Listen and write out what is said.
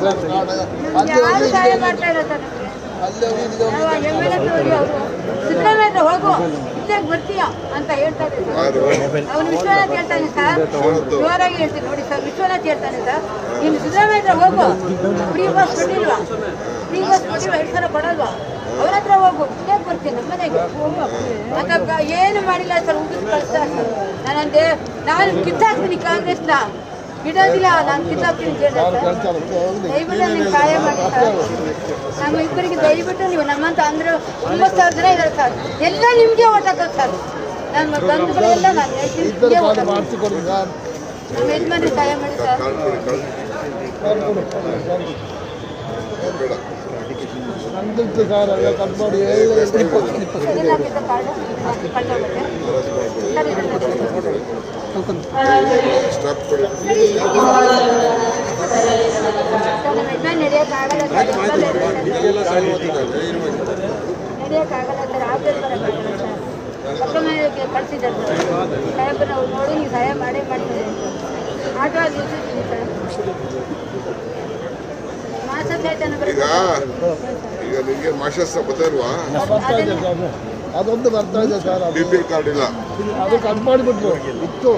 ಯಾರು ಸಹಾಯ ಮಾಡ್ತಾ ಇಲ್ಲ ಸರ್ ಸಿದ್ದರಾಮಯ್ಯ ಹೋಗು ಇದ್ದಾಗ ಬರ್ತೀಯ ಅಂತ ಹೇಳ್ತಾರೆ ಸರ್. ಅವನು ವಿಶ್ವನಾಥ್ ಹೇಳ್ತಾನೆ ಸರ್, ಜೋರಾಗಿ ಹೇಳ್ತೀನಿ ನೋಡಿ ಸರ್. ವಿಶ್ವನಾಥ್ ಹೇಳ್ತಾನೆ ಸರ್, ನೀನು ಸಿದ್ದರಾಮಯ್ಯ ಹೋಗು, ಫ್ರೀ ಬಸ್ ಕೊಟ್ಟಿಲ್ವಾ, ಫ್ರೀ ಬಸ್ ಕೊಟ್ಟಿಲ್ವಾ, 2,000 ಕೊಡಲ್ವಾ, ಅವ್ರ ಹತ್ರ ಹೋಗು, ಇದ್ದಾಗ ಬರ್ತೀನಿ ನಮ್ಮ ಮನೆಗೆ ಅಂತ ಏನು ಮಾಡಿಲ್ಲ ಸರ್. ಉಗಿದು ಕಳಿಸ್ತಾರೆ ಸರ್. ನಾನು ಕಿತ್ತಾಕ್ತೀನಿ ಕಾಂಗ್ರೆಸ್ನ, ಬಿಡೋದಿಲ್ಲ, ನಾನು ಕಿತ್ತಾಕ್ತೀನಿ ದಯವಿಟ್ಟು ನೀವು ಸಹಾಯ ಮಾಡಿ ಸರ್. ನಮ್ಮ ಇಬ್ಬರಿಗೆ ದಯವಿಟ್ಟು ನೀವು ನಮ್ಮಂತ ಅಂದ್ರೆ 9,000 ಜನ ಇದ್ದಾರೆ ಸರ್, ಎಲ್ಲ ನಿಮಗೆ ಓಟ್ ಹಾಕೋದು ಸರ್. ನನ್ನ ಬಂಧುಗಳೆಲ್ಲ ನಾನು ಹೇಳ್ತೀನಿ ನಮ್ಮ ಯಜಮಾನ್ರಿಗೆ ಸಹಾಯ ಮಾಡಿ ಸರ್. ನಡೆಯೋಕ್ಕಾಗಲ್ಲ ಸರ್, ಆಫೀಸ್ ಬರೋಕ್ಕಾಗಲ್ಲ ಸರ್. ಪಕ್ಕ ಮನೆಗೆ ಕಳಿಸಿದ್ದಾರೆ ಸರ್ ಸಾಹೇಬ್ರು, ನಾವು ನೋಡಿ ನೀವು ಸಹಾಯ ಮಾಡೇ ಮಾಡ್ತೀವಿ ಅಂತ ಆಟೋ ಆಗಿ ನಿಲ್ಸಿದ್ದೀನಿ ಸರ್. ಈಗ ನಿಮಗೆ ಮಾಶಸ್ತ್ರ ಗೊತ್ತಿಲ್ವಾ? ಅದೊಂದು ಬರ್ತಾ ಇದೆ ಸರ್. ಬಿ ಪಿ ಕಾರ್ಡ್ ಇಲ್ಲ, ಅದು ಕಟ್ ಮಾಡಿಬಿಟ್ರು ಇತ್ತು.